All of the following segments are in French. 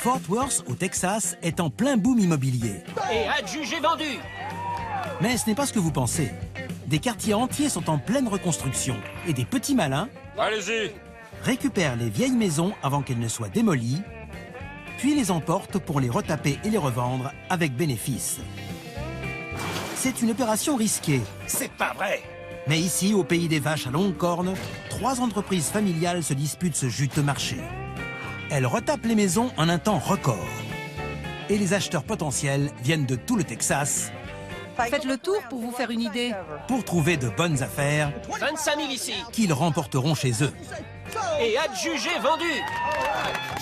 Fort Worth, au Texas, est en plein boom immobilier. Et adjugé vendu. Mais ce n'est pas ce que vous pensez. Des quartiers entiers sont en pleine reconstruction et des petits malins Allez-y. récupèrent les vieilles maisons avant qu'elles ne soient démolies, puis les emportent pour les retaper et les revendre avec bénéfice. C'est une opération risquée. C'est pas vrai. Mais ici, au pays des vaches à longues cornes, 3 entreprises familiales se disputent ce juteux marché. Elles retapent les maisons en un temps record. Et les acheteurs potentiels viennent de tout le Texas Faites le tour pour vous faire une idée. pour trouver de bonnes affaires 25 000 ici. qu'ils remporteront chez eux. Et adjugé vendu.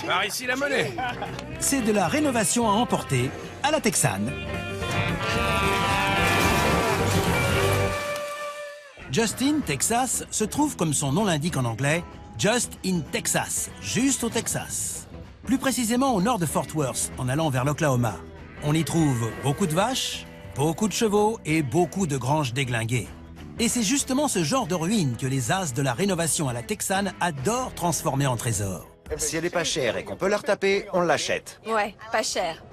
Par ici la monnaie. C'est de la rénovation à emporter à la texane. Justin, Texas, se trouve, comme son nom l'indique en anglais, Just in Texas, juste au Texas. Plus précisément au nord de Fort Worth, en allant vers l'Oklahoma. On y trouve beaucoup de vaches, beaucoup de chevaux et beaucoup de granges déglinguées. Et c'est justement ce genre de ruines que les as de la rénovation à la texane adorent transformer en trésor. Si elle est pas chère et qu'on peut la retaper, on l'achète. Ouais, pas cher.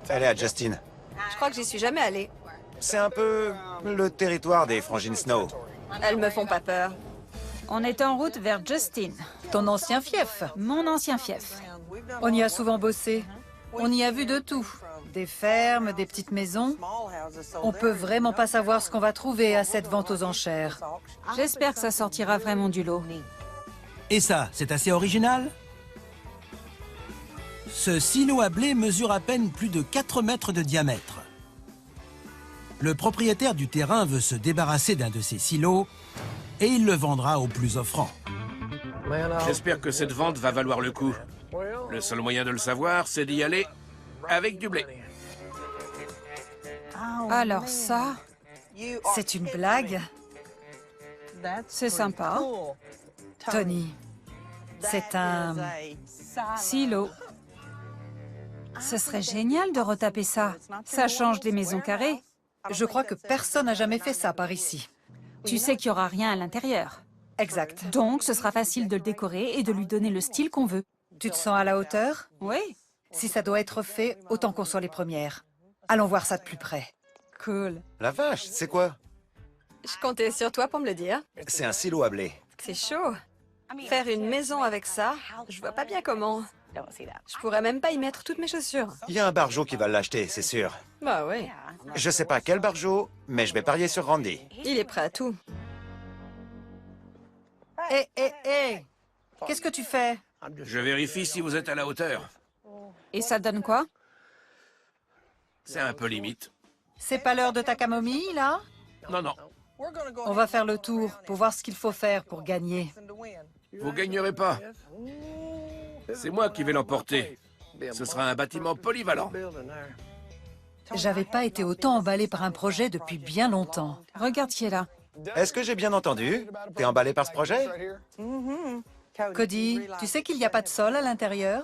Elle est à Justin. Je crois que j'y suis jamais allée. C'est un peu le territoire des frangines Snow. Elles me font pas peur. On est en route vers Justin, Ton ancien fief. mon ancien fief. On y a souvent bossé. On y a vu de tout. Des fermes, des petites maisons. On peut vraiment pas savoir ce qu'on va trouver à cette vente aux enchères. J'espère que ça sortira vraiment du lot. Et ça, c'est assez original? Ce silo à blé mesure à peine plus de 4 mètres de diamètre. Le propriétaire du terrain veut se débarrasser d'un de ces silos et il le vendra au plus offrant. J'espère que cette vente va valoir le coup. Le seul moyen de le savoir, c'est d'y aller avec du blé. Alors ça, C'est une blague, c'est sympa. Tony. C'est un... Silo. Ce serait génial de retaper ça. Ça change des maisons carrées. Je crois que personne n'a jamais fait ça par ici. Tu sais qu'il n'y aura rien à l'intérieur. Exact. Donc, ce sera facile de le décorer et de lui donner le style qu'on veut. Tu te sens à la hauteur? Oui, Si ça doit être fait, autant qu'on soit les premières. Allons voir ça de plus près. cool. La vache, c'est quoi? Je comptais sur toi pour me le dire. C'est un silo à blé. C'est chaud. Faire une maison avec ça, je vois pas bien comment. Je pourrais même pas y mettre toutes mes chaussures. Il y a un barjot qui va l'acheter, c'est sûr. Bah ouais, Je sais pas quel barjot, mais je vais parier sur Randy. il est prêt à tout. Hé! Qu'est-ce que tu fais? Je vérifie si vous êtes à la hauteur. Et ça donne quoi? C'est un peu limite. C'est pas l'heure de ta camomille, là? Non, non. On va faire le tour pour voir ce qu'il faut faire pour gagner. Vous gagnerez pas. C'est moi qui vais l'emporter. Ce sera un bâtiment polyvalent. J'avais pas été autant emballé par un projet depuis bien longtemps. Regarde qui est là. Est-ce que j'ai bien entendu? T'es emballé par ce projet? Cody, tu sais qu'il n'y a pas de sol à l'intérieur?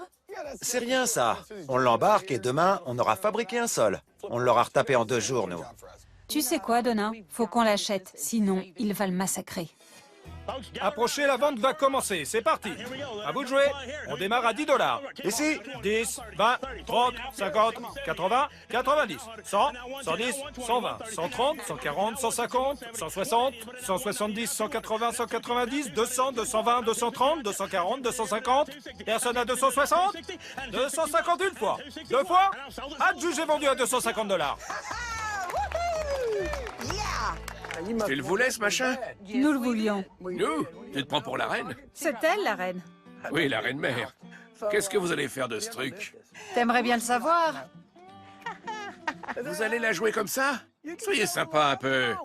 C'est rien ça. On l'embarque et demain, on aura fabriqué un sol. On l'aura retapé en 2 jours, nous. Tu sais quoi, Donna? Faut qu'on l'achète, sinon il va le massacrer. Approchez, la vente va commencer. C'est parti. À vous de jouer. On démarre à 10 $. Ici, 10, 20, 30, 50, 80, 90, 100, 110, 120, 130, 140, 150, 160, 170, 180, 190, 200, 220, 230, 240, 250. Personne à 260? 250 une fois. 2 fois? Adjugé vendu à 250 $. Tu le voulais, ce machin? Nous le voulions. Nous? Tu te prends pour la reine? C'est elle, la reine. Oui, la reine mère. Qu'est-ce que vous allez faire de ce truc? T'aimerais bien le savoir? Vous allez la jouer comme ça? Soyez sympa un peu.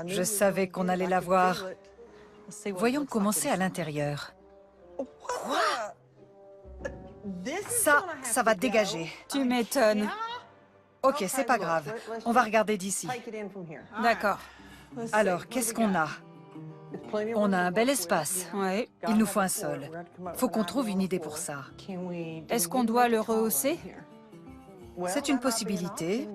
Je savais qu'on allait la voir. Voyons commencer à l'intérieur. Ça va dégager. Tu m'étonnes. Ok, c'est pas grave. On va regarder d'ici. D'accord. Alors, qu'est-ce qu'on a? On a un bel espace. Ouais. Il nous faut un sol. Faut qu'on trouve une idée pour ça. Est-ce qu'on doit le rehausser? C'est une possibilité.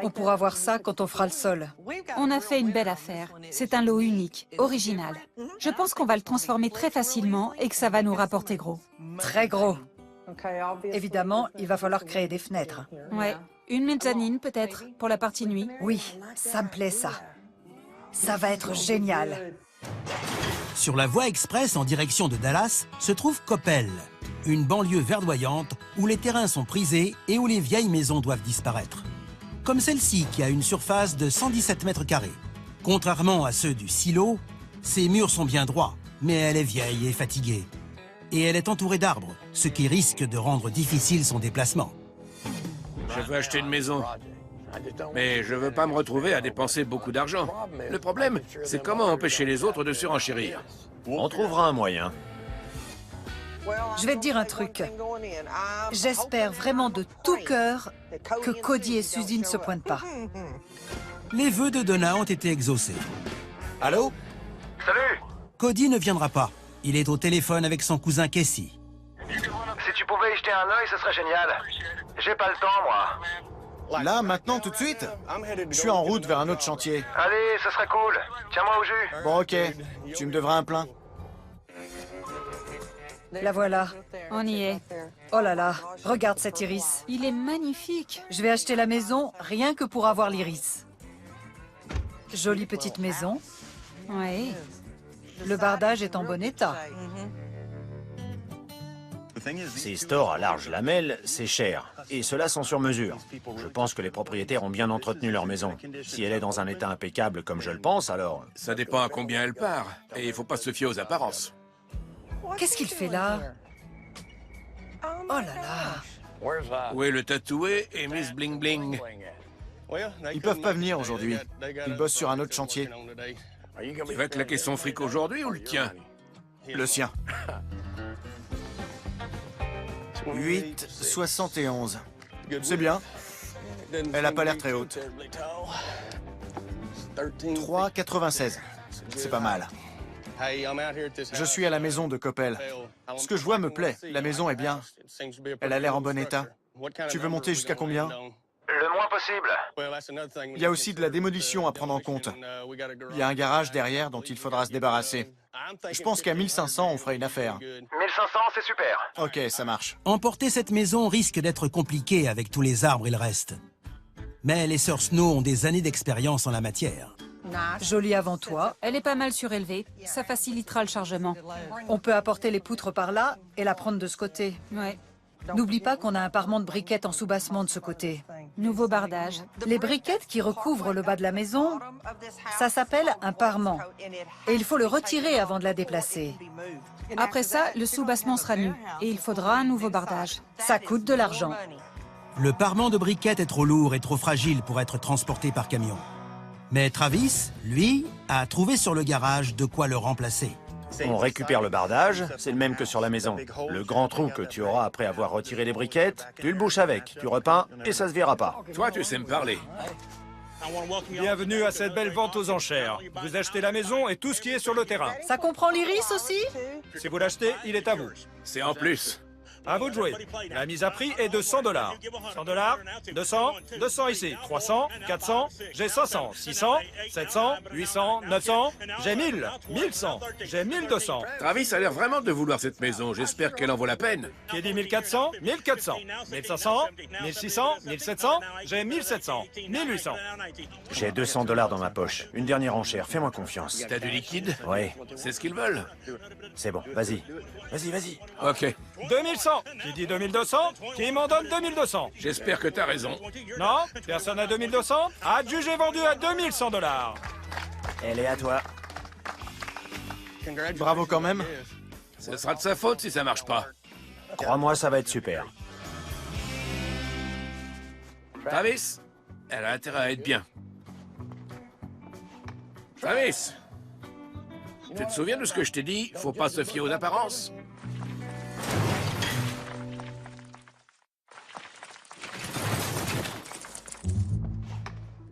On pourra voir ça quand on fera le sol. On a fait une belle affaire. C'est un lot unique, original. Je pense qu'on va le transformer très facilement et que ça va nous rapporter gros. Très gros. Évidemment, il va falloir créer des fenêtres. Ouais. Une mezzanine, peut-être, pour la partie nuit. Oui, ça me plaît, ça. Ça va être génial. Sur la voie express en direction de Dallas se trouve Coppell, une banlieue verdoyante où les terrains sont prisés et où les vieilles maisons doivent disparaître. Comme celle-ci qui a une surface de 117 mètres carrés. Contrairement à ceux du silo, ses murs sont bien droits, mais elle est vieille et fatiguée. Et elle est entourée d'arbres, ce qui risque de rendre difficile son déplacement. Je veux acheter une maison. Mais je veux pas me retrouver à dépenser beaucoup d'argent. Le problème, c'est comment empêcher les autres de surenchérir. On trouvera un moyen. Je vais te dire un truc. J'espère vraiment de tout cœur que Cody et Suzy ne se pointent pas. Les vœux de Donna ont été exaucés. Allô? Salut! Cody ne viendra pas. Il est au téléphone avec son cousin Casey. Si tu pouvais y jeter un œil, ce serait génial. J'ai pas le temps, moi. Là, maintenant, tout de suite? Je suis en route vers un autre chantier. Allez, ce serait cool. Tiens-moi au jus. Bon, ok. Tu me devras un plein. La voilà. On y est. Oh là là, regarde cet iris. Il est magnifique. Je vais acheter la maison rien que pour avoir l'iris. Jolie petite maison. Ouais. Le bardage est en bon état. Ces stores à large lamelle, c'est cher. Et ceux-là sont sur mesure. Je pense que les propriétaires ont bien entretenu leur maison. Si elle est dans un état impeccable comme je le pense, alors... Ça dépend à combien elle part. Et il faut pas se fier aux apparences. Qu'est-ce qu'il fait là? Oh là là. Où est le tatoué et Miss Bling Bling? Ils peuvent pas venir aujourd'hui. Ils bossent sur un autre chantier. Tu vas claquer son fric aujourd'hui ou le tien? Le sien. 8,71. C'est bien. Elle a pas l'air très haute. 3,96. C'est pas mal. Je suis à la maison de Coppell. Ce que je vois me plaît. La maison est bien. Elle a l'air en bon état. Tu veux monter jusqu'à combien? Le moins possible. Il y a aussi de la démolition à prendre en compte. Il y a un garage derrière dont il faudra se débarrasser. Je pense qu'à 1500, on fera une affaire. 1500, c'est super. Ok, ça marche. Emporter cette maison risque d'être compliqué avec tous les arbres et le reste. Mais les sœurs Snow ont des années d'expérience en la matière. Jolie avant toi. Elle est pas mal surélevée. Ça facilitera le chargement. On peut apporter les poutres par là et la prendre de ce côté. Ouais. N'oublie pas qu'on a un parement de briquettes en soubassement de ce côté. Nouveau bardage. Les briquettes qui recouvrent le bas de la maison, ça s'appelle un parement. Et il faut le retirer avant de la déplacer. Après ça, le soubassement sera nu. Et il faudra un nouveau bardage. Ça coûte de l'argent. Le parement de briquettes est trop lourd et trop fragile pour être transporté par camion. Mais Travis, lui, a trouvé sur le garage de quoi le remplacer. On récupère le bardage, c'est le même que sur la maison. Le grand trou que tu auras après avoir retiré les briquettes, tu le bouches avec, tu repeins et ça se verra pas. Toi, tu sais me parler. Bienvenue à cette belle vente aux enchères. Vous achetez la maison et tout ce qui est sur le terrain. Ça comprend l'iris aussi? Si vous l'achetez, il est à vous. C'est en plus. À vous de jouer. La mise à prix est de 100 $. 100 $, 200, 200 ici, 300, 400, j'ai 500, 600, 700, 800, 900, j'ai 1000, 1100, j'ai 1200. Travis a l'air vraiment de vouloir cette maison. J'espère qu'elle en vaut la peine. Qui dit 1400, 1400, 1500, 1600, 1700, j'ai 1700, 1800. J'ai 200 $ dans ma poche. Une dernière enchère, fais-moi confiance. T'as du liquide? Oui, C'est ce qu'ils veulent. c'est bon, vas-y. Vas-y, vas-y. Ok. 2100. Qui dit 2200, qui m'en donne 2200. J'espère que t'as raison. Non, personne à 2200. Adjugé vendu à 2100 $. Elle est à toi. Bravo quand même. Ce sera de sa faute si ça marche pas. Crois-moi, ça va être super. Travis, elle a intérêt à être bien. Travis, tu te souviens de ce que je t'ai dit? Faut pas se fier aux apparences.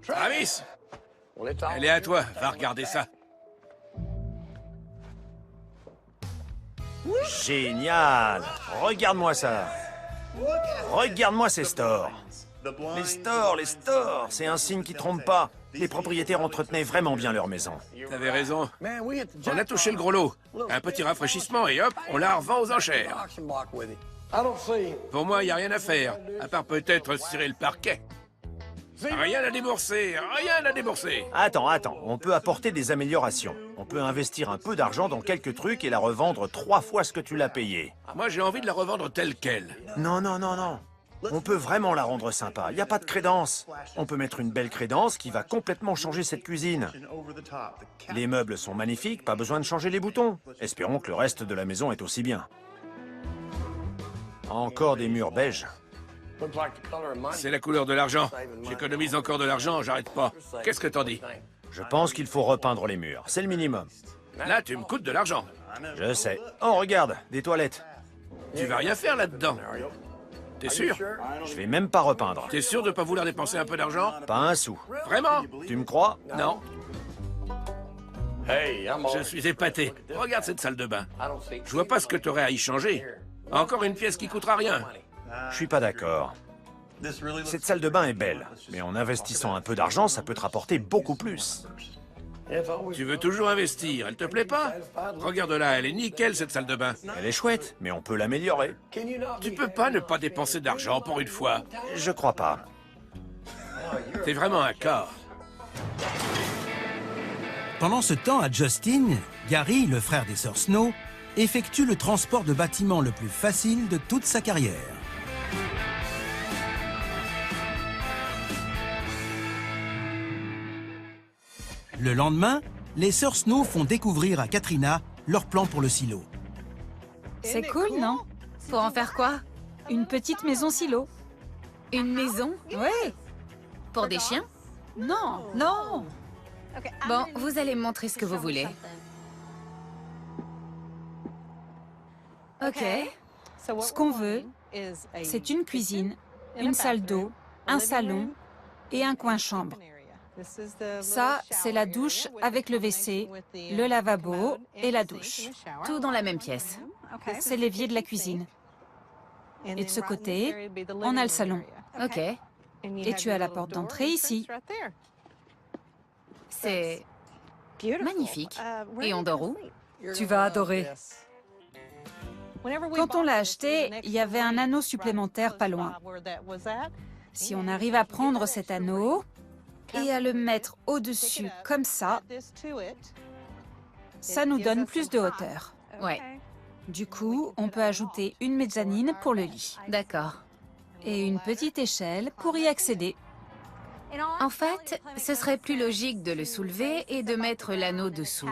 Travis, elle est à toi. Va regarder ça. Génial! Regarde-moi ça! Regarde-moi ces stores! Les stores, c'est un signe qui trompe pas. Les propriétaires entretenaient vraiment bien leur maison. T'avais raison. On a touché le gros lot. Un petit rafraîchissement et hop, on la revend aux enchères. Pour moi, il n'y a rien à faire, à part peut-être cirer le parquet. Rien à débourser, rien à débourser. Attends, on peut apporter des améliorations. On peut investir un peu d'argent dans quelques trucs et la revendre 3 fois ce que tu l'as payé. Moi, j'ai envie de la revendre telle qu'elle. Non. On peut vraiment la rendre sympa. Il n'y a pas de crédence. On peut mettre une belle crédence qui va complètement changer cette cuisine. Les meubles sont magnifiques, pas besoin de changer les boutons. Espérons que le reste de la maison est aussi bien. Encore des murs beiges. C'est la couleur de l'argent. J'économise encore de l'argent, j'arrête pas. Qu'est-ce que t'en dis? Je pense qu'il faut repeindre les murs. C'est le minimum. Là, tu me coûtes de l'argent. Je sais. Oh, regarde, des toilettes. Tu vas rien faire là-dedans. T'es sûr? Je vais même pas repeindre. T'es sûr de pas vouloir dépenser un peu d'argent? Pas un sou. Vraiment? Tu me crois? Non. Je suis épaté. Regarde cette salle de bain. Je vois pas ce que t'aurais à y changer. Encore une pièce qui coûtera rien. Je suis pas d'accord. Cette salle de bain est belle, mais en investissant un peu d'argent, ça peut te rapporter beaucoup plus. Tu veux toujours investir, elle te plaît pas? Regarde-la, elle est nickel cette salle de bain. Elle est chouette, mais on peut l'améliorer. Tu peux pas ne pas dépenser d'argent pour une fois. Je crois pas. T'es vraiment un corps. Pendant ce temps, à Justin, Gary, le frère des sœurs Snow, effectue le transport de bâtiments le plus facile de toute sa carrière. Le lendemain, les sœurs Snow font découvrir à Katrina leur plan pour le silo. C'est cool, non? Pour en faire quoi? Une petite maison silo. Une maison? Oui. Pour des chiens? Non, non. Bon, vous allez me montrer ce que vous voulez. Ok. Ce qu'on veut, c'est une cuisine, une salle d'eau, un salon et un coin chambre. Ça, c'est la douche avec le WC, le lavabo et la douche. Tout dans la même pièce. C'est l'évier de la cuisine. Et de ce côté, on a le salon. Ok. Et tu as la porte d'entrée ici. C'est magnifique. Et on dort où? Tu vas adorer. Quand on l'a acheté, il y avait un anneau supplémentaire pas loin. Si on arrive à prendre cet anneau et à le mettre au-dessus comme ça nous donne plus de hauteur. Ouais. Du coup, on peut ajouter une mezzanine pour le lit. D'accord. Et une petite échelle pour y accéder. En fait, ce serait plus logique de le soulever et de mettre l'anneau dessous.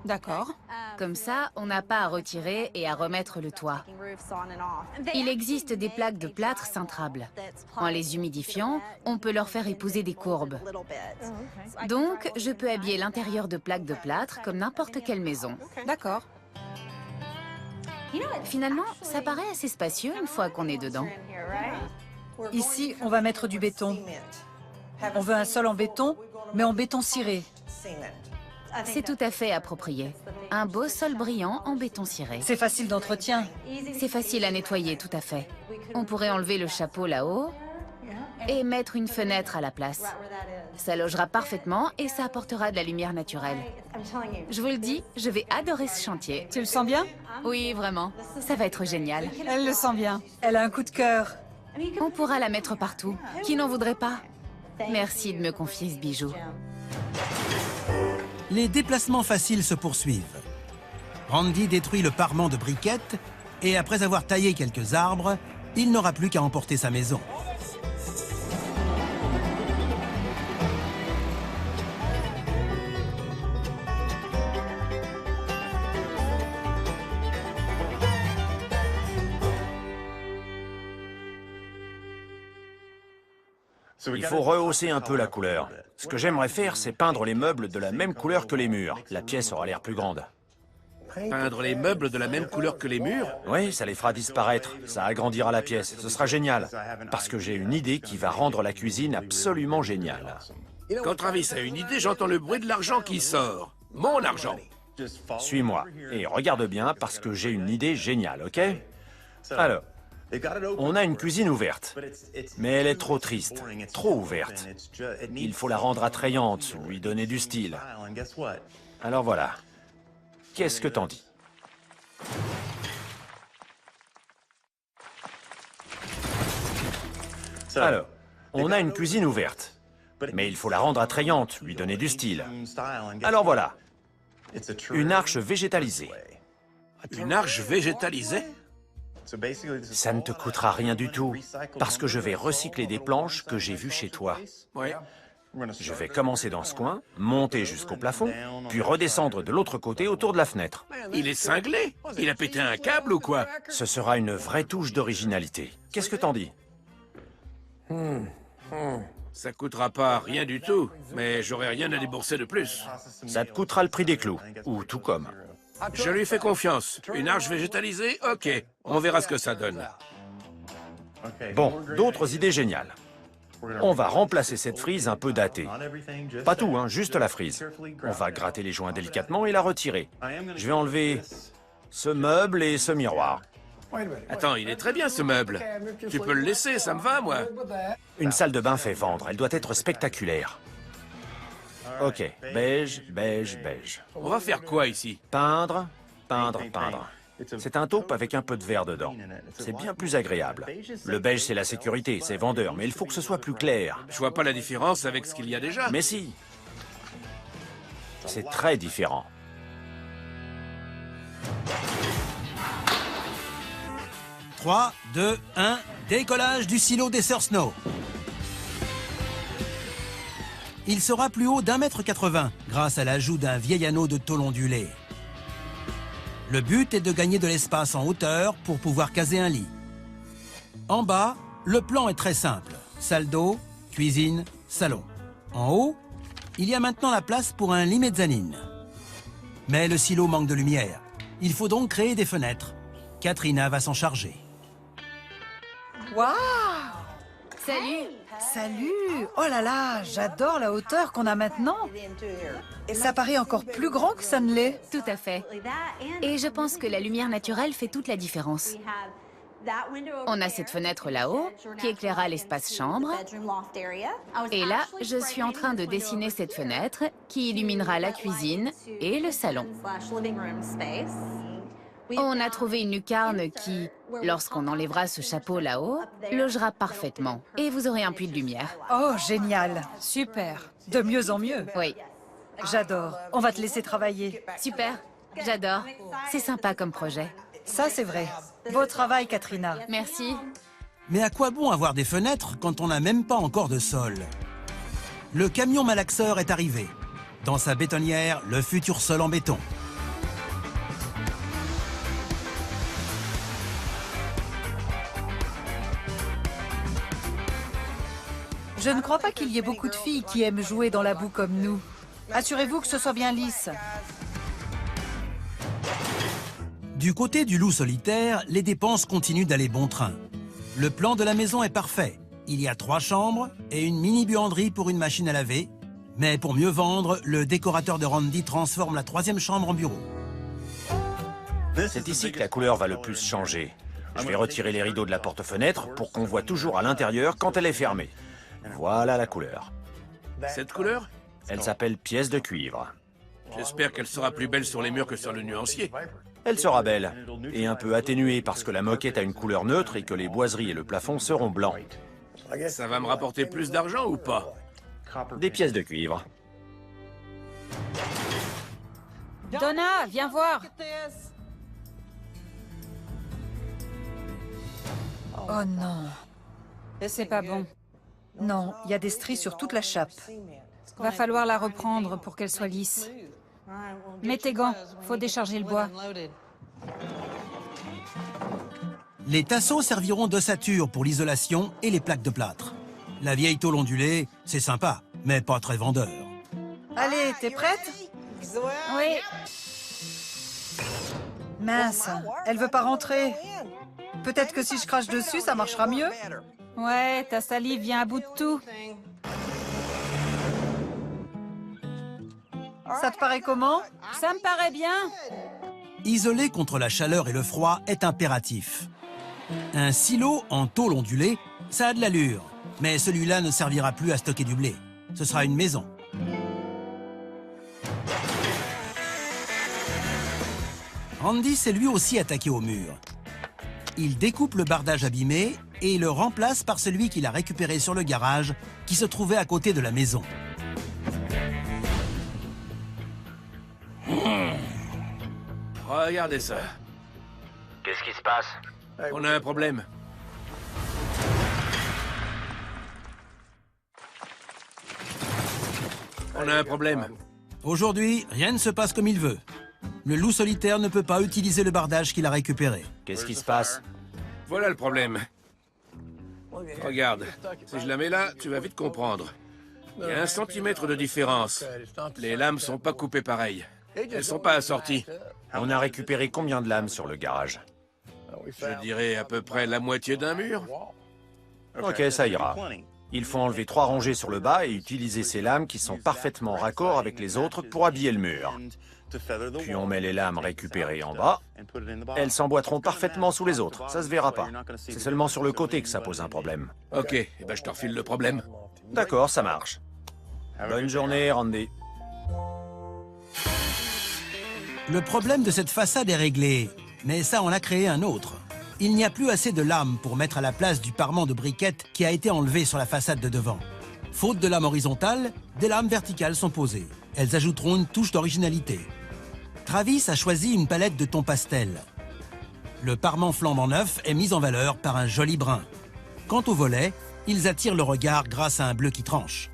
D'accord. Comme ça, on n'a pas à retirer et à remettre le toit. Il existe des plaques de plâtre cintrables. En les humidifiant, on peut leur faire épouser des courbes. Donc, je peux habiller l'intérieur de plaques de plâtre comme n'importe quelle maison. D'accord. Finalement, ça paraît assez spacieux une fois qu'on est dedans. Ici, on va mettre du béton. On veut un sol en béton, mais en béton ciré. C'est tout à fait approprié. Un beau sol brillant en béton ciré. C'est facile d'entretien. C'est facile à nettoyer, tout à fait. On pourrait enlever le chapeau là-haut et mettre une fenêtre à la place. Ça logera parfaitement et ça apportera de la lumière naturelle. Je vous le dis, je vais adorer ce chantier. Tu le sens bien? Oui, vraiment. Ça va être génial. Elle le sent bien. Elle a un coup de cœur. On pourra la mettre partout. Qui n'en voudrait pas? Merci de me confier ce bijou. Les déplacements faciles se poursuivent. Randy détruit le parement de briquettes et après avoir taillé quelques arbres, il n'aura plus qu'à emporter sa maison. Il faut rehausser un peu la couleur. Ce que j'aimerais faire, c'est peindre les meubles de la même couleur que les murs. La pièce aura l'air plus grande. Peindre les meubles de la même couleur que les murs? Oui, ça les fera disparaître. Ça agrandira la pièce. Ce sera génial. Parce que j'ai une idée qui va rendre la cuisine absolument géniale. Quand Travis a une idée, j'entends le bruit de l'argent qui sort. Mon argent. Suis-moi. Et regarde bien parce que j'ai une idée géniale, ok? Alors, on a une cuisine ouverte. Mais elle est trop triste, trop ouverte. Il faut la rendre attrayante, lui donner du style. Alors voilà. Qu'est-ce que t'en dis? Alors, on a une cuisine ouverte. Mais il faut la rendre attrayante, lui donner du style. Alors voilà, une arche végétalisée. Une arche végétalisée? Ça ne te coûtera rien du tout, parce que je vais recycler des planches que j'ai vues chez toi. Oui. Je vais commencer dans ce coin, monter jusqu'au plafond, puis redescendre de l'autre côté autour de la fenêtre. Il est cinglé? Il a pété un câble ou quoi? Ce sera une vraie touche d'originalité. Qu'est-ce que t'en dis? Ça coûtera pas rien du tout, mais j'aurai rien à débourser de plus. Ça te coûtera le prix des clous, ou tout comme. Je lui fais confiance. Une arche végétalisée? Ok, on verra ce que ça donne. Bon, d'autres idées géniales. On va remplacer cette frise un peu datée. Pas tout, hein, juste la frise. On va gratter les joints délicatement et la retirer. Je vais enlever ce meuble et ce miroir. Attends, il est très bien ce meuble. Tu peux le laisser, ça me va, moi. Une salle de bain fait vendre, elle doit être spectaculaire. Ok, beige, beige, beige. On va faire quoi ici? Peindre, peindre, peindre. C'est un taupe avec un peu de verre dedans. C'est bien plus agréable. Le beige, c'est la sécurité, c'est vendeur, mais il faut que ce soit plus clair. Je vois pas la différence avec ce qu'il y a déjà. Mais si. C'est très différent. « 3, 2, 1, décollage du silo des Sœurs Snow. Il sera plus haut d'1,80 m grâce à l'ajout d'un vieil anneau de tôle ondulé. Le but est de gagner de l'espace en hauteur pour pouvoir caser un lit. En bas, le plan est très simple. Salle d'eau, cuisine, salon. En haut, il y a maintenant la place pour un lit mezzanine. Mais le silo manque de lumière. Il faut donc créer des fenêtres. Katrina va s'en charger. Waouh! Salut! Salut! Oh là là, j'adore la hauteur qu'on a maintenant. Ça paraît encore plus grand que ça ne l'est. Tout à fait. Et je pense que la lumière naturelle fait toute la différence. On a cette fenêtre là-haut qui éclairera l'espace chambre. Et là, je suis en train de dessiner cette fenêtre qui illuminera la cuisine et le salon. On a trouvé une lucarne qui, lorsqu'on enlèvera ce chapeau là-haut, logera parfaitement. Et vous aurez un puits de lumière. Oh, génial! Super! De mieux en mieux. Oui. J'adore. On va te laisser travailler. Super. J'adore. C'est sympa comme projet. Ça, c'est vrai. Beau travail, Katrina. Merci. Mais à quoi bon avoir des fenêtres quand on n'a même pas encore de sol? Le camion malaxeur est arrivé. Dans sa bétonnière, le futur sol en béton. Je ne crois pas qu'il y ait beaucoup de filles qui aiment jouer dans la boue comme nous. Assurez-vous que ce soit bien lisse. Du côté du loup solitaire, les dépenses continuent d'aller bon train. Le plan de la maison est parfait. Il y a 3 chambres et une mini-buanderie pour une machine à laver. Mais pour mieux vendre, le décorateur de Randy transforme la 3e chambre en bureau. C'est ici que la couleur va le plus changer. Je vais retirer les rideaux de la porte-fenêtre pour qu'on voit toujours à l'intérieur quand elle est fermée. Voilà la couleur. Cette couleur? Elle s'appelle pièce de cuivre. J'espère qu'elle sera plus belle sur les murs que sur le nuancier. Elle sera belle, et un peu atténuée parce que la moquette a une couleur neutre et que les boiseries et le plafond seront blancs. Ça va me rapporter plus d'argent ou pas? Des pièces de cuivre. Donna, viens voir. Oh non. C'est pas bon. Non, il y a des stries sur toute la chape. Va falloir la reprendre pour qu'elle soit lisse. Mets tes gants, faut décharger le bois. Les tasseaux serviront d'ossature pour l'isolation et les plaques de plâtre. La vieille tôle ondulée, c'est sympa, mais pas très vendeur. Allez, t'es prête? Oui. Mince, elle veut pas rentrer. Peut-être que si je crache dessus, ça marchera mieux. Ouais, ta salive vient à bout de tout. Ça te paraît comment? Ça me paraît bien. Isoler contre la chaleur et le froid est impératif. Un silo en tôle ondulée, ça a de l'allure, mais celui-là ne servira plus à stocker du blé. Ce sera une maison. Randy s'est lui aussi attaqué au mur. Il découpe le bardage abîmé et le remplace par celui qu'il a récupéré sur le garage qui se trouvait à côté de la maison. Regardez ça. Qu'est-ce qui se passe? On a un problème. On a un problème. Aujourd'hui, rien ne se passe comme il veut. Le loup solitaire ne peut pas utiliser le bardage qu'il a récupéré. Qu'est-ce qui se passe? Voilà le problème. Regarde, si je la mets là, tu vas vite comprendre. Il y a 1 centimètre de différence. Les lames sont pas coupées pareil. Elles sont pas assorties. On a récupéré combien de lames sur le garage? Je dirais à peu près la moitié d'un mur. Ok, ça ira. Il faut enlever 3 rangées sur le bas et utiliser ces lames qui sont parfaitement raccord avec les autres pour habiller le mur. Puis on met les lames récupérées en bas. Elles s'emboîteront parfaitement sous les autres, ça se verra pas. C'est seulement sur le côté que ça pose un problème. Ok, eh ben je te refile le problème. D'accord, ça marche. Bonne journée, Randy. Le problème de cette façade est réglé, mais ça, on a créé un autre. Il n'y a plus assez de lames pour mettre à la place du parement de briquettes qui a été enlevé sur la façade de devant. Faute de lames horizontales, des lames verticales sont posées. Elles ajouteront une touche d'originalité. Travis a choisi une palette de tons pastel. Le parement flambant neuf est mis en valeur par un joli brun. Quant aux volets, ils attirent le regard grâce à un bleu qui tranche.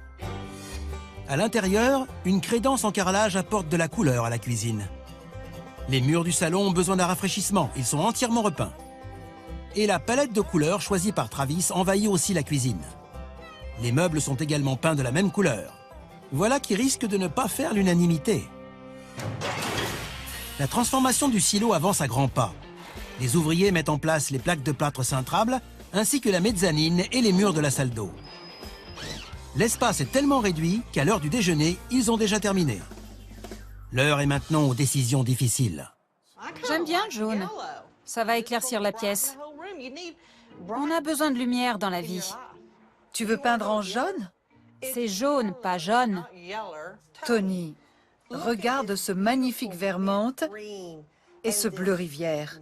À l'intérieur, une crédence en carrelage apporte de la couleur à la cuisine. Les murs du salon ont besoin d'un rafraîchissement, ils sont entièrement repeints. Et la palette de couleurs choisie par Travis envahit aussi la cuisine. Les meubles sont également peints de la même couleur. Voilà qui risque de ne pas faire l'unanimité. La transformation du silo avance à grands pas. Les ouvriers mettent en place les plaques de plâtre cintrable, ainsi que la mezzanine et les murs de la salle d'eau. L'espace est tellement réduit qu'à l'heure du déjeuner, ils ont déjà terminé. L'heure est maintenant aux décisions difficiles. J'aime bien le jaune. Ça va éclaircir la pièce. On a besoin de lumière dans la vie. Tu veux peindre en jaune? C'est jaune, pas jaune. Tony, regarde ce magnifique vert menthe et ce bleu rivière.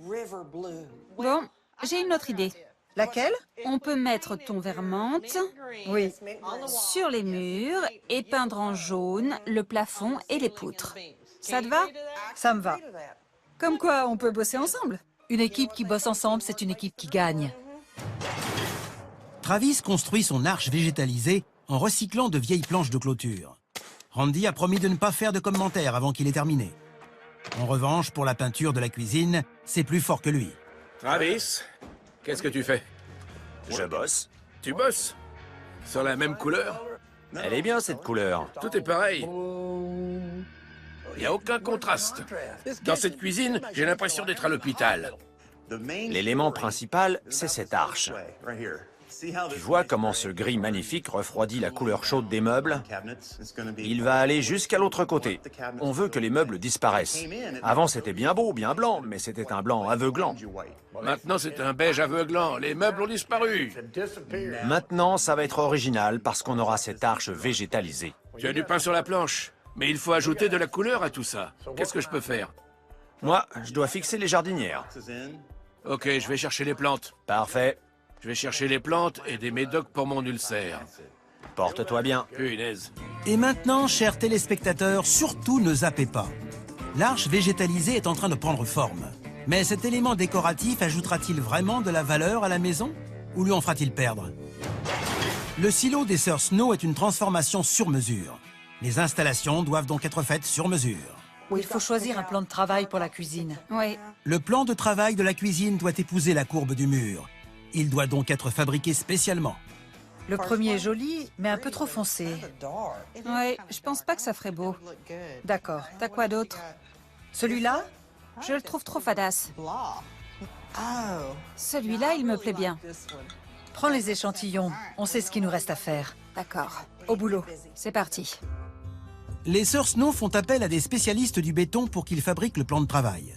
Bon, j'ai une autre idée. Laquelle? On peut mettre ton vert menthe Oui. sur les murs et peindre en jaune le plafond et les poutres. Ça te va? Ça me va. Comme quoi, on peut bosser ensemble. Une équipe qui bosse ensemble, c'est une équipe qui gagne. Travis construit son arche végétalisée en recyclant de vieilles planches de clôture. Randy a promis de ne pas faire de commentaires avant qu'il ait terminé. En revanche, pour la peinture de la cuisine, c'est plus fort que lui. Travis, qu'est-ce que tu fais? Je bosse. Tu bosses? Sur la même couleur? Elle est bien cette couleur. Tout est pareil. Il n'y a aucun contraste. Dans cette cuisine, j'ai l'impression d'être à l'hôpital. L'élément principal, c'est cette arche. Tu vois comment ce gris magnifique refroidit la couleur chaude des meubles? Il va aller jusqu'à l'autre côté. On veut que les meubles disparaissent. Avant, c'était bien beau, bien blanc, mais c'était un blanc aveuglant. Maintenant, c'est un beige aveuglant. Les meubles ont disparu. Maintenant, ça va être original parce qu'on aura cette arche végétalisée. Tu as du pain sur la planche, mais il faut ajouter de la couleur à tout ça. Qu'est-ce que je peux faire? Moi, je dois fixer les jardinières. Ok, je vais chercher les plantes. Parfait. Je vais chercher les plantes et des médocs pour mon ulcère. Porte-toi bien. Punaise. Et maintenant, chers téléspectateurs, surtout ne zappez pas. L'arche végétalisée est en train de prendre forme. Mais cet élément décoratif ajoutera-t-il vraiment de la valeur à la maison? Ou lui en fera-t-il perdre? Le silo des sœurs Snow est une transformation sur mesure. Les installations doivent donc être faites sur mesure. Il faut choisir un plan de travail pour la cuisine. Oui. Le plan de travail de la cuisine doit épouser la courbe du mur. Il doit donc être fabriqué spécialement. Le premier est joli, mais un peu trop foncé. Oui, je pense pas que ça ferait beau. D'accord. T'as quoi d'autre? Celui-là? Je le trouve trop fadasse. Celui-là, il me plaît bien. Prends les échantillons. On sait ce qu'il nous reste à faire. D'accord. Au boulot. C'est parti. Les sœurs Snow font appel à des spécialistes du béton pour qu'ils fabriquent le plan de travail.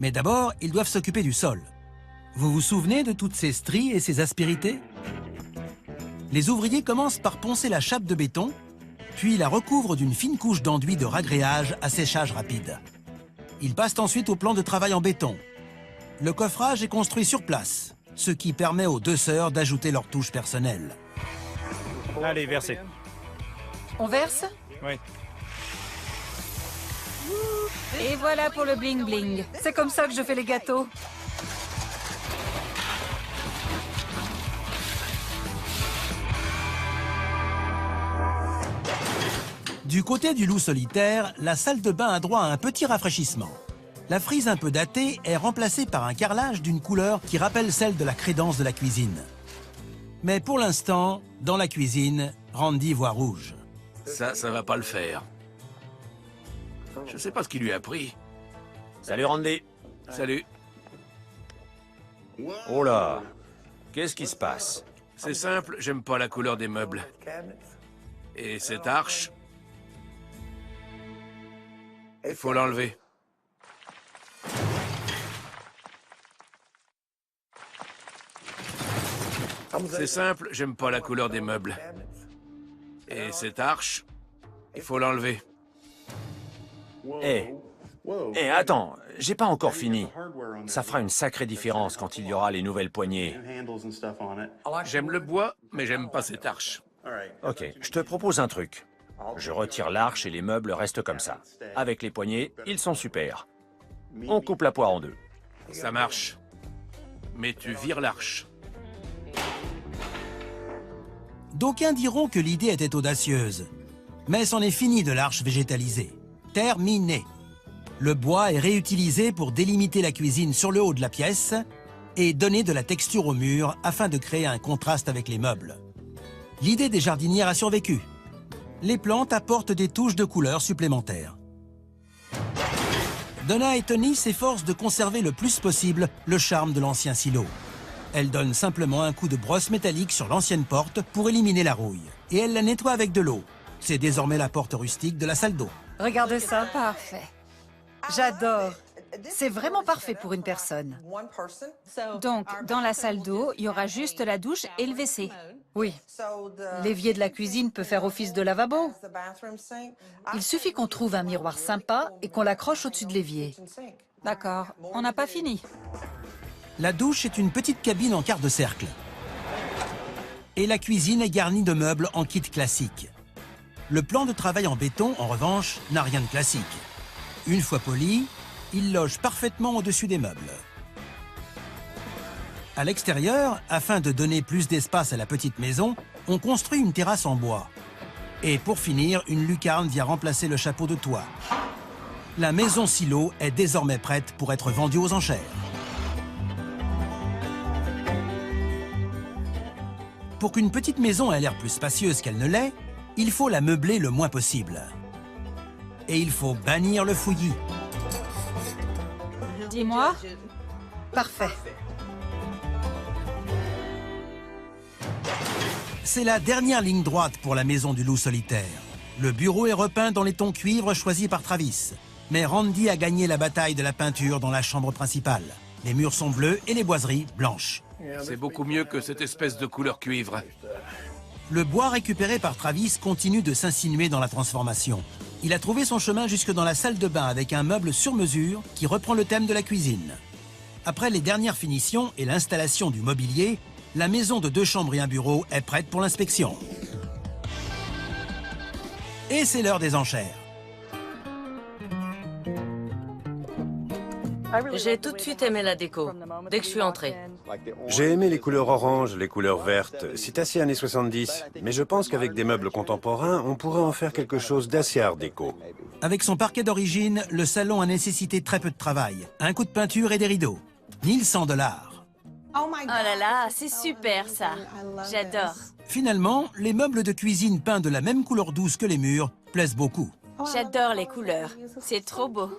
Mais d'abord, ils doivent s'occuper du sol. Vous vous souvenez de toutes ces stries et ces aspérités? Les ouvriers commencent par poncer la chape de béton, puis la recouvrent d'une fine couche d'enduit de ragréage à séchage rapide. Ils passent ensuite au plan de travail en béton. Le coffrage est construit sur place. ce qui permet aux deux sœurs d'ajouter leur touche personnelle. Allez, versez. On verse? Oui. Et voilà pour le bling bling. C'est comme ça que je fais les gâteaux. Du côté du loup solitaire, la salle de bain a droit à un petit rafraîchissement. La frise un peu datée est remplacée par un carrelage d'une couleur qui rappelle celle de la crédence de la cuisine. Mais pour l'instant, dans la cuisine, Randy voit rouge. Ça va pas le faire. Je sais pas ce qui lui a pris. Salut Randy. Salut. Oh là, qu'est-ce qui se passe? C'est simple, j'aime pas la couleur des meubles. Et cette arche... Il faut l'enlever. C'est simple, j'aime pas la couleur des meubles. Et cette arche, il faut l'enlever. Eh, attends, j'ai pas encore fini. Ça fera une sacrée différence quand il y aura les nouvelles poignées. J'aime le bois, mais j'aime pas cette arche. Ok, je te propose un truc. Je retire l'arche et les meubles restent comme ça. Avec les poignées, ils sont super. On coupe la poire en deux. Ça marche. Mais tu vires l'arche. D'aucuns diront que l'idée était audacieuse. Mais c'en est fini de l'arche végétalisée. Terminé. Le bois est réutilisé pour délimiter la cuisine sur le haut de la pièce et donner de la texture au mur afin de créer un contraste avec les meubles. L'idée des jardinières a survécu. Les plantes apportent des touches de couleur supplémentaires. Donna et Tony s'efforcent de conserver le plus possible le charme de l'ancien silo. Elle donne simplement un coup de brosse métallique sur l'ancienne porte pour éliminer la rouille. Et elle la nettoie avec de l'eau. C'est désormais la porte rustique de la salle d'eau. Regardez ça. Parfait. J'adore. C'est vraiment parfait pour une personne. Donc, dans la salle d'eau, il y aura juste la douche et le WC. Oui. L'évier de la cuisine peut faire office de lavabo. Il suffit qu'on trouve un miroir sympa et qu'on l'accroche au-dessus de l'évier. D'accord, on n'a pas fini. La douche est une petite cabine en quart de cercle. Et la cuisine est garnie de meubles en kit classique. Le plan de travail en béton, en revanche, n'a rien de classique. Une fois poli, il loge parfaitement au-dessus des meubles. À l'extérieur, afin de donner plus d'espace à la petite maison, on construit une terrasse en bois. Et pour finir, une lucarne vient remplacer le chapeau de toit. La maison silo est désormais prête pour être vendue aux enchères. Pour qu'une petite maison ait l'air plus spacieuse qu'elle ne l'est, il faut la meubler le moins possible. Et il faut bannir le fouillis. Dis-moi. Parfait. C'est la dernière ligne droite pour la maison du loup solitaire. Le bureau est repeint dans les tons cuivre choisis par Travis. Mais Randy a gagné la bataille de la peinture dans la chambre principale. Les murs sont bleus et les boiseries blanches. C'est beaucoup mieux que cette espèce de couleur cuivre. Le bois récupéré par Travis continue de s'insinuer dans la transformation. Il a trouvé son chemin jusque dans la salle de bain avec un meuble sur mesure qui reprend le thème de la cuisine. Après les dernières finitions et l'installation du mobilier, la maison de 2 chambres et un bureau est prête pour l'inspection. Et c'est l'heure des enchères. J'ai tout de suite aimé la déco, dès que je suis entrée. J'ai aimé les couleurs oranges, les couleurs vertes. C'est assez années 70. Mais je pense qu'avec des meubles contemporains, on pourrait en faire quelque chose d'assez art déco. Avec son parquet d'origine, le salon a nécessité très peu de travail. Un coup de peinture et des rideaux. 1100 $. Oh là là, c'est super ça. J'adore. Finalement, les meubles de cuisine peints de la même couleur douce que les murs plaisent beaucoup. J'adore les couleurs. C'est trop beau.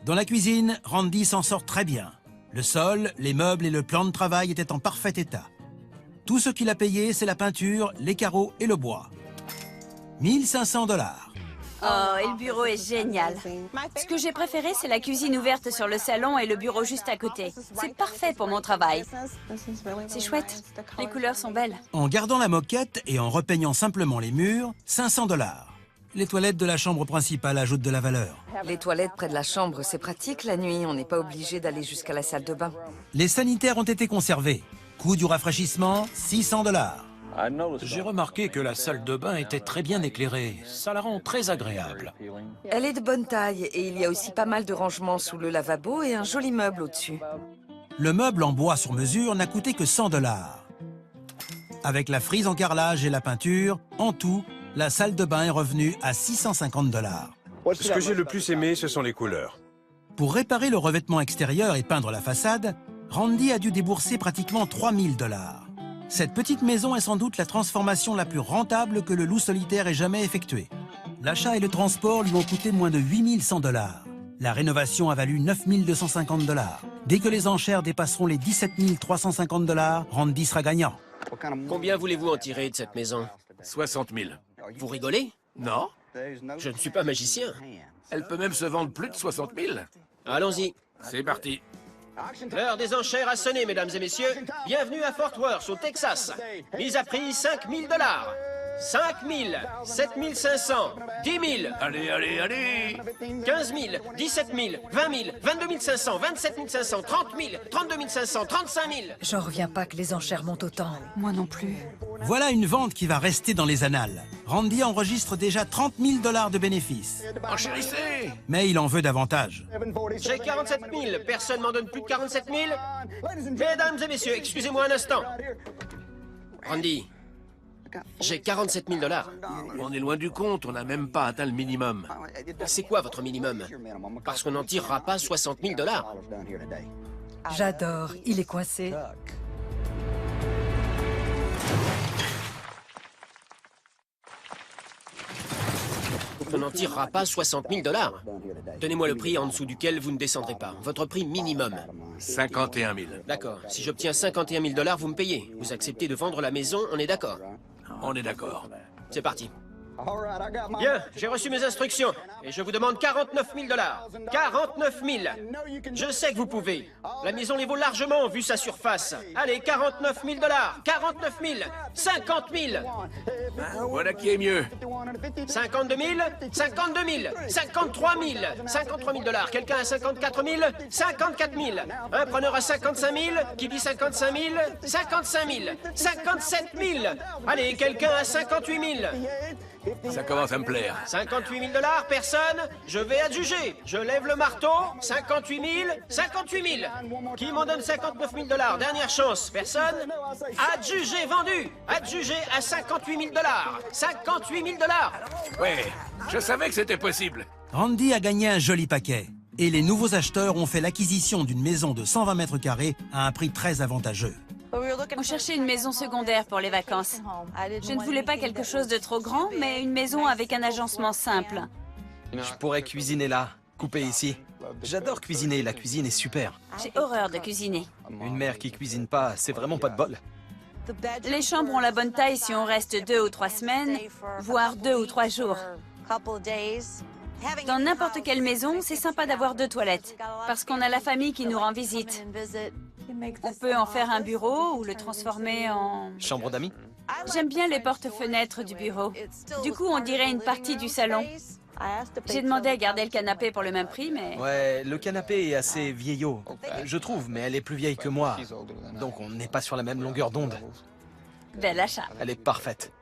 Dans la cuisine, Randy s'en sort très bien. Le sol, les meubles et le plan de travail étaient en parfait état. Tout ce qu'il a payé, c'est la peinture, les carreaux et le bois. 1500 $. Oh, et le bureau est génial. Ce que j'ai préféré, c'est la cuisine ouverte sur le salon et le bureau juste à côté. C'est parfait pour mon travail. C'est chouette. Les couleurs sont belles. En gardant la moquette et en repeignant simplement les murs, 500 $. Les toilettes de la chambre principale ajoutent de la valeur. Les toilettes près de la chambre, c'est pratique la nuit. On n'est pas obligé d'aller jusqu'à la salle de bain. Les sanitaires ont été conservés. Coût du rafraîchissement, 600 $. J'ai remarqué que la salle de bain était très bien éclairée. Ça la rend très agréable. Elle est de bonne taille et il y a aussi pas mal de rangements sous le lavabo et un joli meuble au-dessus. Le meuble en bois sur mesure n'a coûté que 100 $. Avec la frise en carrelage et la peinture, en tout, la salle de bain est revenue à 650 $. Ce que j'ai le plus aimé, ce sont les couleurs. Pour réparer le revêtement extérieur et peindre la façade, Randy a dû débourser pratiquement 3000 $. Cette petite maison est sans doute la transformation la plus rentable que le loup solitaire ait jamais effectuée. L'achat et le transport lui ont coûté moins de 8100 $. La rénovation a valu 9250 $. Dès que les enchères dépasseront les 17 350 $, Randy sera gagnant. Combien voulez-vous en tirer de cette maison? 60 000. Vous rigolez? Non? Je ne suis pas magicien. Elle peut même se vendre plus de 60 000. Allons-y. C'est parti. L'heure des enchères a sonné, mesdames et messieurs. Bienvenue à Fort Worth, au Texas. Mise à prix 5 000 $. 5 000, 7 500, 10 000. Allez, allez, allez. 15 000, 17 000, 20 000, 22 500, 27 500, 30 000, 32 500, 35 000. J'en reviens pas que les enchères montent autant. Moi non plus. Voilà une vente qui va rester dans les annales. Randy enregistre déjà 30 000 $ de bénéfices. Enchérissez! Mais il en veut davantage. J'ai 47 000. Personne m'en donne plus de 47 000. Mesdames et messieurs, excusez-moi un instant. Randy, j'ai 47 000 $. On est loin du compte, on n'a même pas atteint le minimum. C'est quoi votre minimum? Parce qu'on n'en tirera pas 60 000 $. J'adore, il est coincé. On n'en tirera pas 60 000 $. Donnez-moi le prix en dessous duquel vous ne descendrez pas. Votre prix minimum. 51 000. D'accord. Si j'obtiens 51 000 $, vous me payez. Vous acceptez de vendre la maison, on est d'accord? On est d'accord. C'est parti. Bien, j'ai reçu mes instructions et je vous demande 49 000 $. 49 000. Je sais que vous pouvez. La maison les vaut largement vu sa surface. Allez, 49 000 $. 49 000. 50 000. Voilà qui est mieux. 52 000. 52 000. 53 000. 53 000 $. Quelqu'un à 54 000. 54 000. Un preneur à 55 000. Qui dit 55 000. 55 000. 57 000. Allez, quelqu'un à 58 000. Ça commence à me plaire. 58 000 $, personne? Je vais adjuger. Je lève le marteau. 58 000, 58 000. Qui m'en donne 59 000 $? Dernière chance. Personne? Adjugé, vendu. Adjugé à 58 000 $. 58 000 $. Ouais, je savais que c'était possible. Randy a gagné un joli paquet. Et les nouveaux acheteurs ont fait l'acquisition d'une maison de 120 mètres carrés à un prix très avantageux. On cherchait une maison secondaire pour les vacances. Je ne voulais pas quelque chose de trop grand, mais une maison avec un agencement simple. Je pourrais cuisiner là, couper ici. J'adore cuisiner, la cuisine est super. J'ai horreur de cuisiner. Une mère qui cuisine pas, c'est vraiment pas de bol. Les chambres ont la bonne taille si on reste 2 ou 3 semaines, voire 2 ou 3 jours. Dans n'importe quelle maison, c'est sympa d'avoir 2 toilettes, parce qu'on a la famille qui nous rend visite. On peut en faire un bureau ou le transformer en... Chambre d'amis? J'aime bien les porte-fenêtres du bureau. Du coup, on dirait une partie du salon. J'ai demandé à garder le canapé pour le même prix, mais... Ouais, le canapé est assez vieillot, je trouve, mais elle est plus vieille que moi. Donc on n'est pas sur la même longueur d'onde. Bel achat. Elle est parfaite.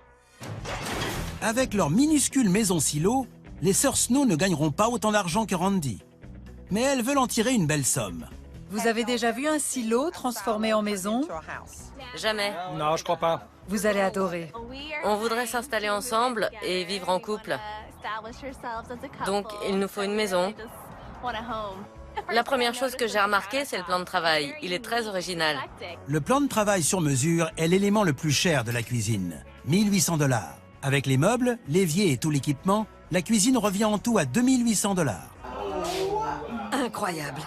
Avec leur minuscule maison silo, les sœurs Snow ne gagneront pas autant d'argent que Randy. Mais elles veulent en tirer une belle somme. Vous avez déjà vu un silo transformé en maison? Jamais. Non, je crois pas. Vous allez adorer. On voudrait s'installer ensemble et vivre en couple. Donc, il nous faut une maison. La première chose que j'ai remarquée, c'est le plan de travail. Il est très original. Le plan de travail sur mesure est l'élément le plus cher de la cuisine. 1800 $. Avec les meubles, l'évier et tout l'équipement, la cuisine revient en tout à 2800 $. Incroyable.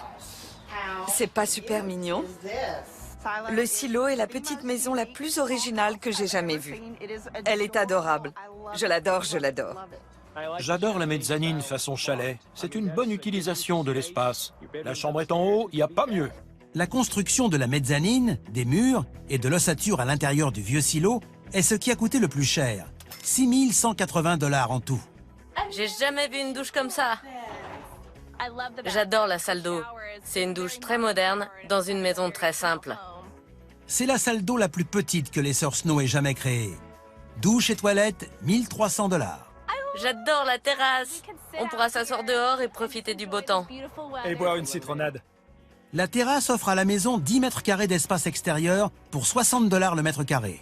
C'est pas super mignon? Le silo est la petite maison la plus originale que j'ai jamais vue. Elle est adorable. Je l'adore, je l'adore. J'adore la mezzanine façon chalet. C'est une bonne utilisation de l'espace. La chambre est en haut, il n'y a pas mieux. La construction de la mezzanine, des murs et de l'ossature à l'intérieur du vieux silo est ce qui a coûté le plus cher. 6 180 $ en tout. J'ai jamais vu une douche comme ça. J'adore la salle d'eau. C'est une douche très moderne, dans une maison très simple. C'est la salle d'eau la plus petite que les sœurs Snow aient jamais créée. Douche et toilette, 1300 $. J'adore la terrasse. On pourra s'asseoir dehors et profiter du beau temps. Et boire une citronnade. La terrasse offre à la maison 10 mètres carrés d'espace extérieur pour 60 $ le mètre carré.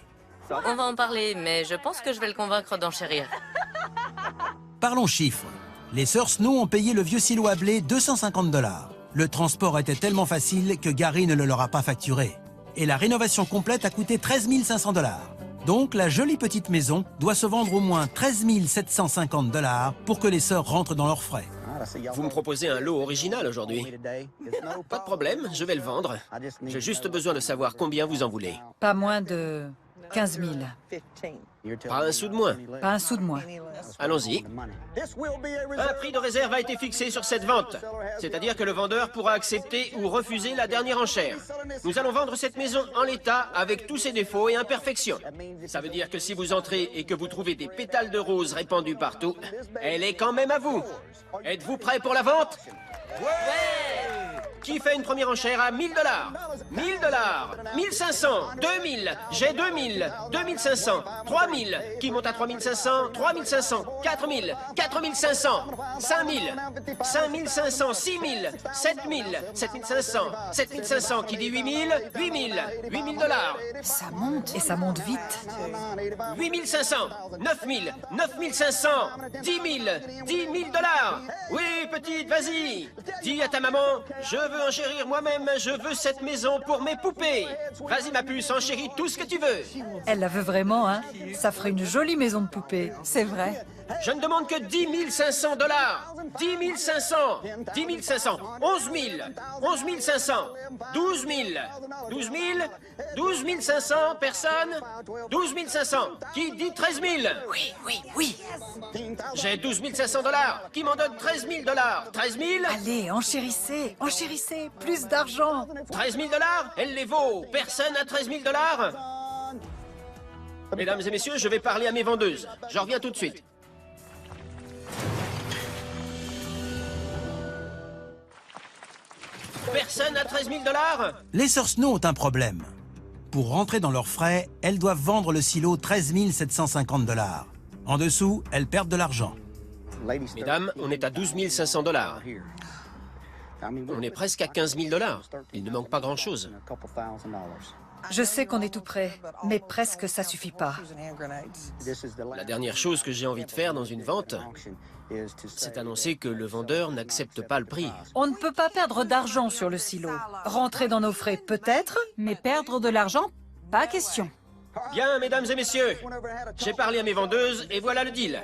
On va en parler, mais je pense que je vais le convaincre d'enchérir. Parlons chiffres. Les sœurs Snow ont payé le vieux silo à blé 250 $. Le transport était tellement facile que Gary ne le leur a pas facturé. Et la rénovation complète a coûté 13 500 $. Donc la jolie petite maison doit se vendre au moins 13 750 $ pour que les sœurs rentrent dans leurs frais. Vous me proposez un lot original aujourd'hui. Pas de problème, je vais le vendre. J'ai juste besoin de savoir combien vous en voulez. Pas moins de 15 000. Pas un sou de moins. Pas un sou de moins. Allons-y. Un prix de réserve a été fixé sur cette vente. C'est-à-dire que le vendeur pourra accepter ou refuser la dernière enchère. Nous allons vendre cette maison en l'état avec tous ses défauts et imperfections. Ça veut dire que si vous entrez et que vous trouvez des pétales de rose répandus partout, elle est quand même à vous. Êtes-vous prêt pour la vente? Ouais! Qui fait une première enchère à 1000 $? 1000 $, 1500, 2000, j'ai 2000, 2500, 3000, qui monte à 3500, 3500, 4000, 4500, 5000, 5500, 6000, 7000, 7500, 7500, qui dit 8000, 8000, 8000 $. Ça monte. Et ça monte vite. 8500, 9000, 9500, 10 000, 10 000 $. Oui, petite, vas-y. Dis à ta maman, je veux enchérir moi-même, je veux cette maison pour mes poupées. Vas-y, ma puce, enchéris tout ce que tu veux. Elle la veut vraiment, hein? Ça ferait une jolie maison de poupée. C'est vrai. Je ne demande que 10 500 $. 10 500, 10 500, 11 000, 11 500, 12 000, 12 000, 12 500, personne, 12 500, qui dit 13 000? Oui, oui, oui. J'ai 12 500 $, qui m'en donne 13 000 $. 13 000? Allez, enchérissez, enchérissez, plus d'argent. 13 000 $? Elle les vaut. Personne à 13 000 $? Mesdames et messieurs, je vais parler à mes vendeuses. Je reviens tout de suite. Personne à 13 000 $? Les sœurs Snow ont un problème. Pour rentrer dans leurs frais, elles doivent vendre le silo 13 750 $. En dessous, elles perdent de l'argent. Mesdames, on est à 12 500 $. On est presque à 15 000 $. Il ne manque pas grand-chose. Je sais qu'on est tout près, mais presque ça suffit pas. La dernière chose que j'ai envie de faire dans une vente, c'est annoncer que le vendeur n'accepte pas le prix. On ne peut pas perdre d'argent sur le silo. Rentrer dans nos frais, peut-être, mais perdre de l'argent, pas question. Bien, mesdames et messieurs, j'ai parlé à mes vendeuses et voilà le deal.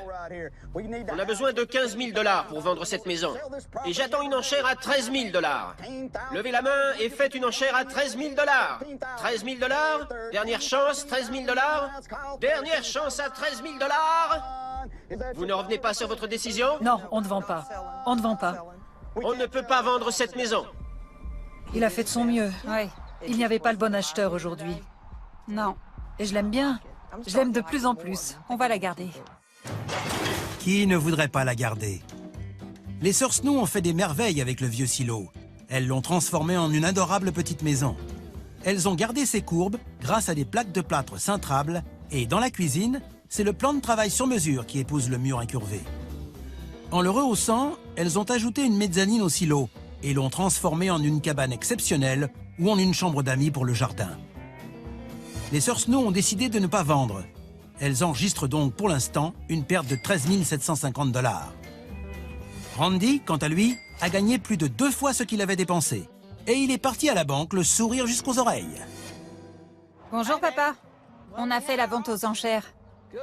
On a besoin de 15 000 $ pour vendre cette maison. Et j'attends une enchère à 13 000 $. Levez la main et faites une enchère à 13 000 $. 13 000 $, dernière chance, 13 000 $. Dernière chance à 13 000 $. Vous ne revenez pas sur votre décision? Non, on ne vend pas. On ne vend pas. On ne peut pas vendre cette maison. Il a fait de son mieux. Oui. Il n'y avait pas le bon acheteur aujourd'hui. Non. Et je l'aime bien. Je l'aime de plus en plus. On va la garder. Qui ne voudrait pas la garder? Les sœurs Snow ont fait des merveilles avec le vieux silo. Elles l'ont transformé en une adorable petite maison. Elles ont gardé ses courbes grâce à des plaques de plâtre cintrables et dans la cuisine, c'est le plan de travail sur mesure qui épouse le mur incurvé. En le rehaussant, elles ont ajouté une mezzanine au silo et l'ont transformé en une cabane exceptionnelle ou en une chambre d'amis pour le jardin. Les sœurs Snow ont décidé de ne pas vendre. Elles enregistrent donc pour l'instant une perte de 13 750 $. Randy, quant à lui, a gagné plus de 2 fois ce qu'il avait dépensé. Et il est parti à la banque, le sourire jusqu'aux oreilles. Bonjour papa. On a fait la vente aux enchères.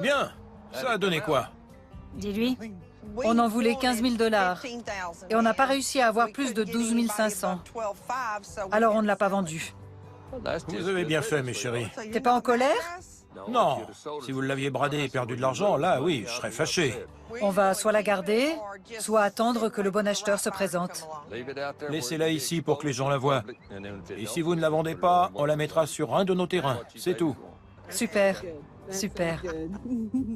Bien. Ça a donné quoi? Dis-lui. On en voulait 15 000 $. Et on n'a pas réussi à avoir plus de 12 500. Alors on ne l'a pas vendu. Vous avez bien fait, mes chéris. T'es pas en colère? Non. Si vous l'aviez bradé et perdu de l'argent, là, oui, je serais fâché. On va soit la garder, soit attendre que le bon acheteur se présente. Laissez-la ici pour que les gens la voient. Et si vous ne la vendez pas, on la mettra sur un de nos terrains. C'est tout. Super. Super.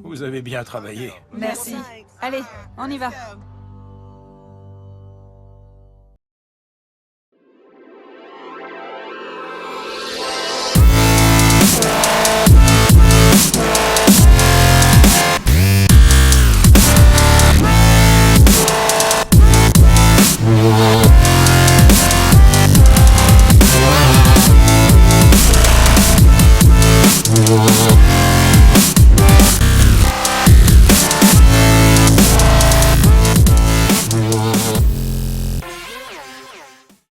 Vous avez bien travaillé. Merci. Allez, on y va.